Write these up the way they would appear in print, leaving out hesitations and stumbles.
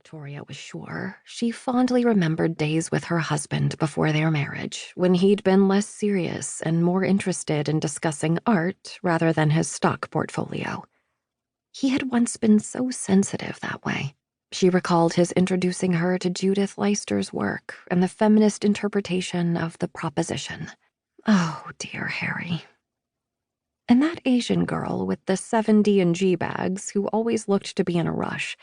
Victoria was sure, she fondly remembered days with her husband before their marriage, when he'd been less serious and more interested in discussing art rather than his stock portfolio. He had once been so sensitive that way. She recalled his introducing her to Judith Leister's work and the feminist interpretation of the proposition. Oh, dear Harry. And that Asian girl with the 7 D&G bags who always looked to be in a rush.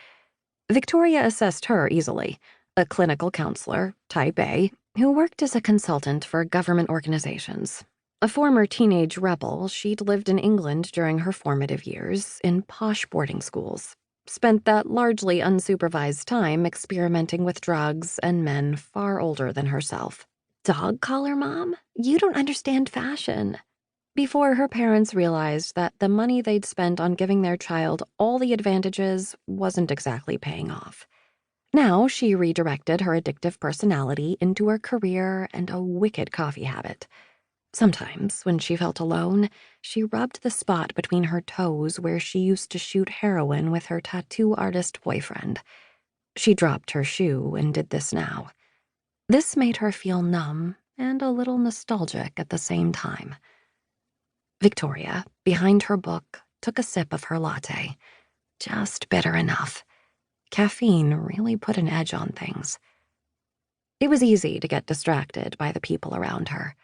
Victoria assessed her easily, a clinical counselor, type A, who worked as a consultant for government organizations. A former teenage rebel, she'd lived in England during her formative years in posh boarding schools, spent that largely unsupervised time experimenting with drugs and men far older than herself. Dog collar, Mom? You don't understand fashion. Before her parents realized that the money they'd spent on giving their child all the advantages wasn't exactly paying off. Now she redirected her addictive personality into her career and a wicked coffee habit. Sometimes, when she felt alone, she rubbed the spot between her toes where she used to shoot heroin with her tattoo artist boyfriend. She dropped her shoe and did this now. This made her feel numb and a little nostalgic at the same time. Victoria, behind her book, took a sip of her latte. Just bitter enough. Caffeine really put an edge on things. It was easy to get distracted by the people around her.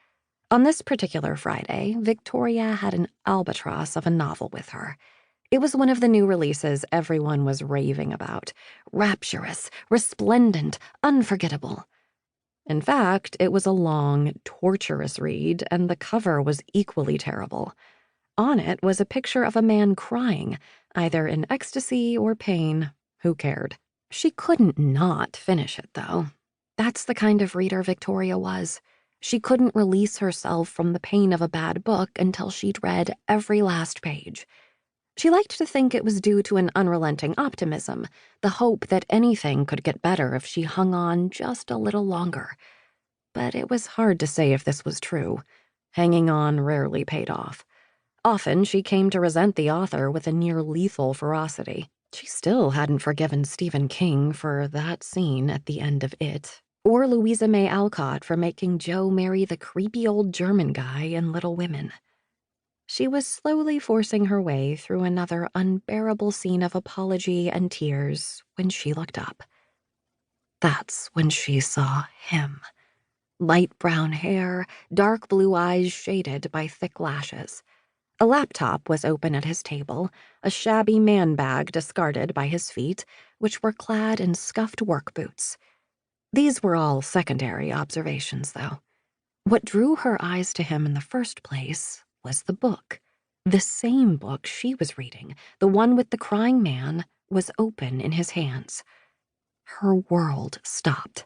On this particular Friday, Victoria had an albatross of a novel with her. It was one of the new releases everyone was raving about. Rapturous, resplendent, unforgettable. In fact, it was a long, torturous read, and the cover was equally terrible. On it was a picture of a man crying, either in ecstasy or pain. Who cared? She couldn't not finish it, though. That's the kind of reader Victoria was. She couldn't release herself from the pain of a bad book until she'd read every last page. She liked to think it was due to an unrelenting optimism, the hope that anything could get better if she hung on just a little longer. But it was hard to say if this was true. Hanging on rarely paid off. Often she came to resent the author with a near-lethal ferocity. She still hadn't forgiven Stephen King for that scene at the end of It, or Louisa May Alcott for making Jo marry the creepy old German guy in Little Women. She was slowly forcing her way through another unbearable scene of apology and tears when she looked up. That's when she saw him. Light brown hair, dark blue eyes shaded by thick lashes. A laptop was open at his table, a shabby man bag discarded by his feet, which were clad in scuffed work boots. These were all secondary observations, though. What drew her eyes to him in the first place was the book. The same book she was reading, the one with the crying man, was open in his hands. Her world stopped.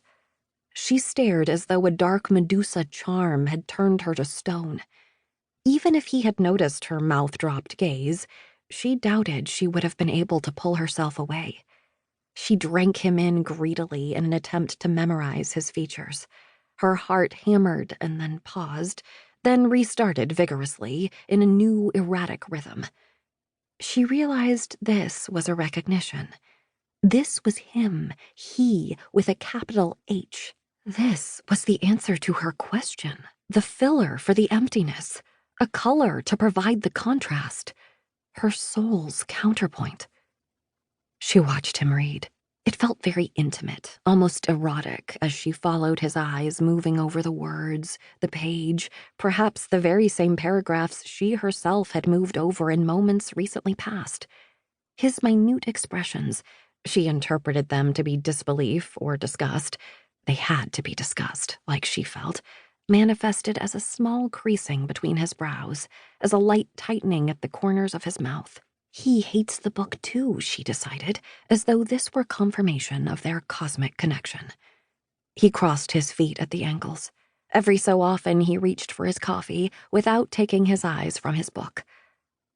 She stared as though a dark Medusa charm had turned her to stone. Even if he had noticed her mouth-dropped gaze, she doubted she would have been able to pull herself away. She drank him in greedily in an attempt to memorize his features. Her heart hammered and then paused, then restarted vigorously in a new erratic rhythm. She realized this was a recognition. This was him, he with a capital H. This was the answer to her question, the filler for the emptiness, a color to provide the contrast, her soul's counterpoint. She watched him read. It felt very intimate, almost erotic, as she followed his eyes moving over the words, the page, perhaps the very same paragraphs she herself had moved over in moments recently past. His minute expressions, she interpreted them to be disbelief or disgust. They had to be disgust, like she felt, manifested as a small creasing between his brows, as a light tightening at the corners of his mouth. He hates the book too, she decided, as though this were confirmation of their cosmic connection. He crossed his feet at the ankles. Every so often he reached for his coffee without taking his eyes from his book.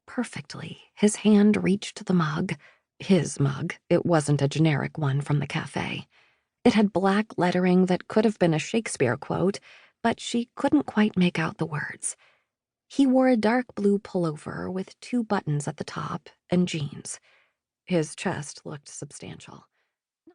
Perfectly, his hand reached the mug. His mug, it wasn't a generic one from the café. It had black lettering that could have been a Shakespeare quote, but she couldn't quite make out the words. He wore a dark blue pullover with 2 buttons at the top and jeans. His chest looked substantial.